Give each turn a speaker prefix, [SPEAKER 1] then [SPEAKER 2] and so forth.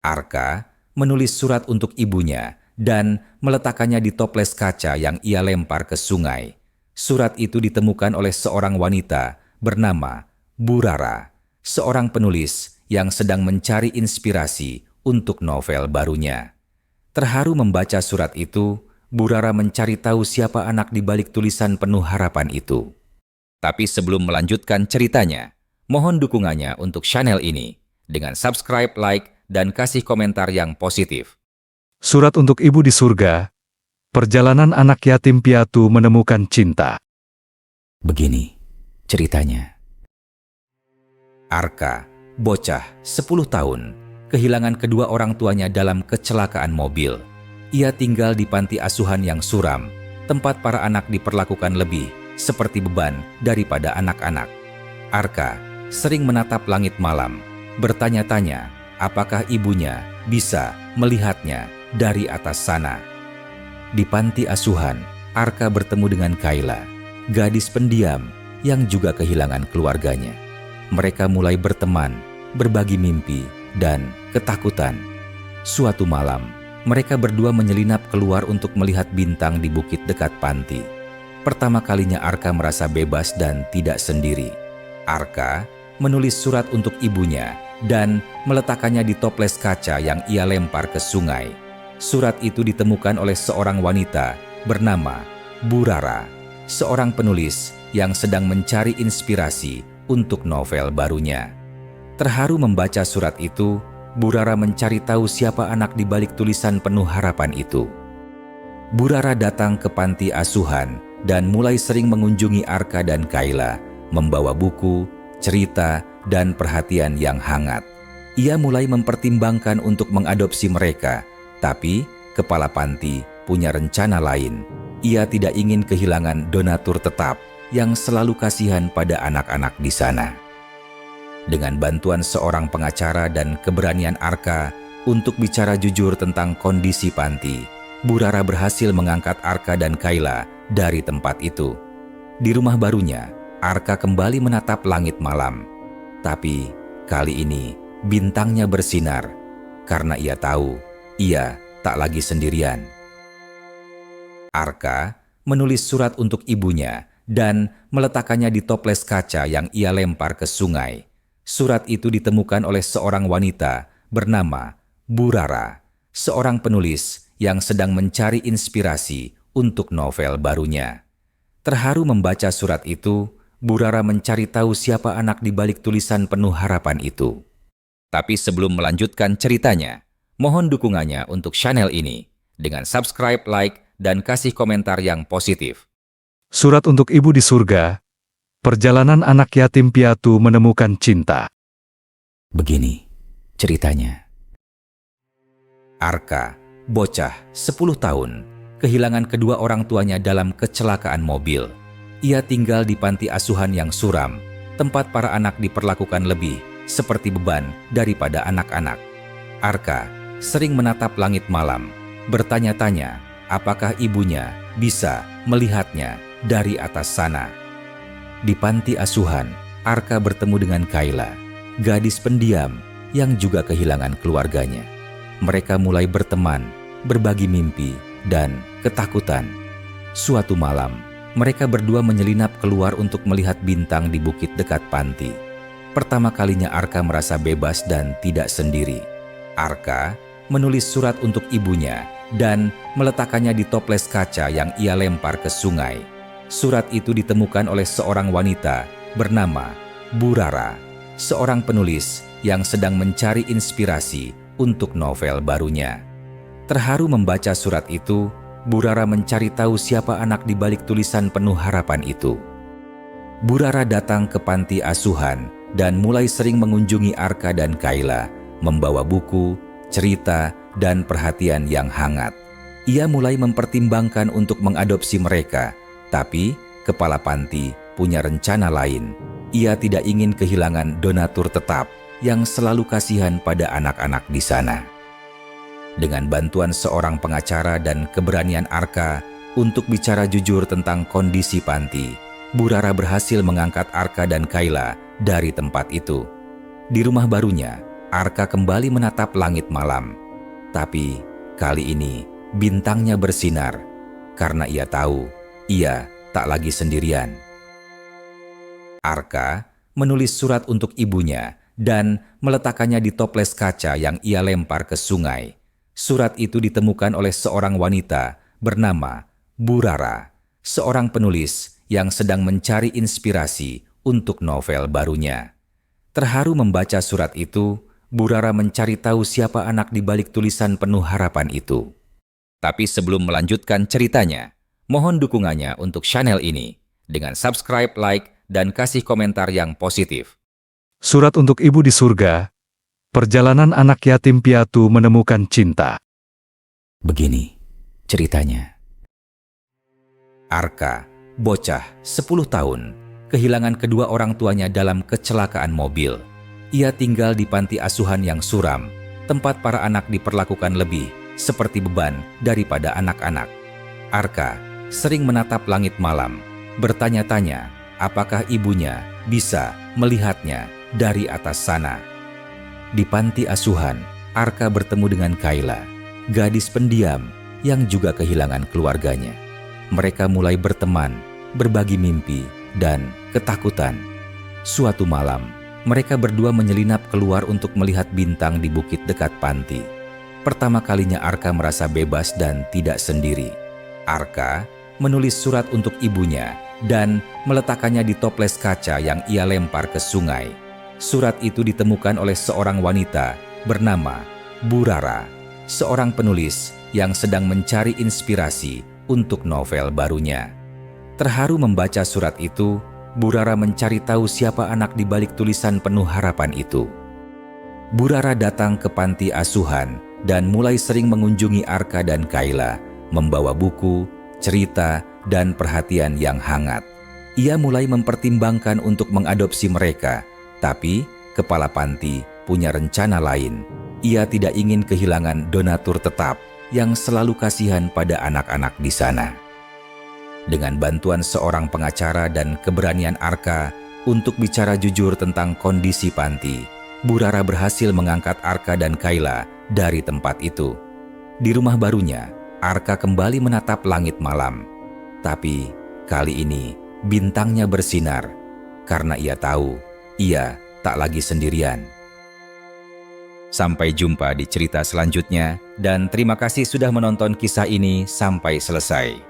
[SPEAKER 1] Arka menulis surat untuk ibunya dan meletakkannya di toples kaca yang ia lempar ke sungai. Surat itu ditemukan oleh seorang wanita bernama Bu Rara, seorang penulis yang sedang mencari inspirasi untuk novel barunya. Terharu membaca surat itu, Bu Rara mencari tahu siapa anak di balik tulisan penuh harapan itu. Tapi sebelum melanjutkan ceritanya, mohon dukungannya untuk channel ini dengan subscribe, like, dan kasih komentar yang positif.
[SPEAKER 2] Surat untuk Ibu di Surga. Perjalanan anak yatim piatu menemukan cinta.
[SPEAKER 1] Begini ceritanya. Arka, bocah 10 tahun, kehilangan kedua orang tuanya dalam kecelakaan mobil. Ia tinggal di panti asuhan yang suram, tempat para anak diperlakukan lebih seperti beban daripada anak-anak. Arka sering menatap langit malam, bertanya-tanya apakah ibunya bisa melihatnya dari atas sana. Di panti asuhan, Arka bertemu dengan Kayla, gadis pendiam yang juga kehilangan keluarganya. Mereka mulai berteman, berbagi mimpi, dan ketakutan. Suatu malam, mereka berdua menyelinap keluar untuk melihat bintang di bukit dekat panti. Pertama kalinya Arka merasa bebas dan tidak sendiri. Arka menulis surat untuk ibunya dan meletakkannya di toples kaca yang ia lempar ke sungai. Surat itu ditemukan oleh seorang wanita bernama Bu Rara, seorang penulis yang sedang mencari inspirasi untuk novel barunya. Terharu membaca surat itu, Bu Rara mencari tahu siapa anak di balik tulisan penuh harapan itu. Bu Rara datang ke panti asuhan dan mulai sering mengunjungi Arka dan Kayla, membawa buku, cerita, dan perhatian yang hangat. Ia mulai mempertimbangkan untuk mengadopsi mereka, tapi kepala panti punya rencana lain. Ia tidak ingin kehilangan donatur tetap yang selalu kasihan pada anak-anak di sana. Dengan bantuan seorang pengacara dan keberanian Arka untuk bicara jujur tentang kondisi panti, Bu Rara berhasil mengangkat Arka dan Kayla dari tempat itu. Di rumah barunya, Arka kembali menatap langit malam. Tapi kali ini bintangnya bersinar karena ia tahu ia tak lagi sendirian. Arka menulis surat untuk ibunya dan meletakkannya di toples kaca yang ia lempar ke sungai. Surat itu ditemukan oleh seorang wanita bernama Bu Rara, seorang penulis yang sedang mencari inspirasi untuk novel barunya. Terharu membaca surat itu, Bu Rara mencari tahu siapa anak di balik tulisan penuh harapan itu. Tapi sebelum melanjutkan ceritanya, mohon dukungannya untuk channel ini dengan subscribe, like, dan kasih komentar yang positif.
[SPEAKER 2] Surat untuk Ibu di Surga. Perjalanan anak yatim piatu menemukan cinta.
[SPEAKER 1] Begini ceritanya. Arka, bocah 10 tahun, kehilangan kedua orang tuanya dalam kecelakaan mobil. Ia tinggal di panti asuhan yang suram, tempat para anak diperlakukan lebih seperti beban daripada anak-anak. Arka sering menatap langit malam, bertanya-tanya apakah ibunya bisa melihatnya dari atas sana. Di panti asuhan, Arka bertemu dengan Kayla, gadis pendiam yang juga kehilangan keluarganya. Mereka mulai berteman, berbagi mimpi, dan ketakutan. Suatu malam, mereka berdua menyelinap keluar untuk melihat bintang di bukit dekat panti. Pertama kalinya Arka merasa bebas dan tidak sendiri. Arka menulis surat untuk ibunya dan meletakkannya di toples kaca yang ia lempar ke sungai. Surat itu ditemukan oleh seorang wanita bernama Bu Rara, seorang penulis yang sedang mencari inspirasi untuk novel barunya. Terharu membaca surat itu, Bu Rara mencari tahu siapa anak di balik tulisan penuh harapan itu. Bu Rara datang ke panti asuhan dan mulai sering mengunjungi Arka dan Kayla, membawa buku, cerita, dan perhatian yang hangat. Ia mulai mempertimbangkan untuk mengadopsi mereka, tapi kepala panti punya rencana lain. Ia tidak ingin kehilangan donatur tetap yang selalu kasihan pada anak-anak di sana. Dengan bantuan seorang pengacara dan keberanian Arka untuk bicara jujur tentang kondisi panti, Bu Rara berhasil mengangkat Arka dan Kayla dari tempat itu. Di rumah barunya, Arka kembali menatap langit malam. Tapi kali ini bintangnya bersinar karena ia tahu ia tak lagi sendirian. Arka menulis surat untuk ibunya dan meletakkannya di toples kaca yang ia lempar ke sungai. Surat itu ditemukan oleh seorang wanita bernama Bu Rara, seorang penulis yang sedang mencari inspirasi untuk novel barunya. Terharu membaca surat itu, Bu Rara mencari tahu siapa anak di balik tulisan penuh harapan itu. Tapi sebelum melanjutkan ceritanya, mohon dukungannya untuk channel ini dengan subscribe, like, dan kasih komentar yang positif.
[SPEAKER 2] Surat untuk Ibu di Surga. Perjalanan anak yatim piatu menemukan cinta.
[SPEAKER 1] Begini ceritanya. Arka, bocah 10 tahun, kehilangan kedua orang tuanya dalam kecelakaan mobil. Ia tinggal di panti asuhan yang suram, tempat para anak diperlakukan lebih seperti beban daripada anak-anak. Arka sering menatap langit malam, bertanya-tanya apakah ibunya bisa melihatnya dari atas sana. Di panti asuhan, Arka bertemu dengan Kayla, gadis pendiam yang juga kehilangan keluarganya. Mereka mulai berteman, berbagi mimpi, dan ketakutan. Suatu malam, mereka berdua menyelinap keluar untuk melihat bintang di bukit dekat panti. Pertama kalinya Arka merasa bebas dan tidak sendiri. Arka menulis surat untuk ibunya dan meletakkannya di toples kaca yang ia lempar ke sungai. Surat itu ditemukan oleh seorang wanita bernama Bu Rara, seorang penulis yang sedang mencari inspirasi untuk novel barunya. Terharu membaca surat itu, Bu Rara mencari tahu siapa anak di balik tulisan penuh harapan itu. Bu Rara datang ke panti asuhan dan mulai sering mengunjungi Arka dan Kayla, membawa buku, cerita, dan perhatian yang hangat. Ia mulai mempertimbangkan untuk mengadopsi mereka, tapi kepala panti punya rencana lain. Ia tidak ingin kehilangan donatur tetap yang selalu kasihan pada anak-anak di sana. Dengan bantuan seorang pengacara dan keberanian Arka untuk bicara jujur tentang kondisi panti, Bu Rara berhasil mengangkat Arka dan Kayla dari tempat itu. Di rumah barunya, Arka kembali menatap langit malam. Tapi kali ini bintangnya bersinar karena ia tahu ia tak lagi sendirian. Sampai jumpa di cerita selanjutnya dan terima kasih sudah menonton kisah ini sampai selesai.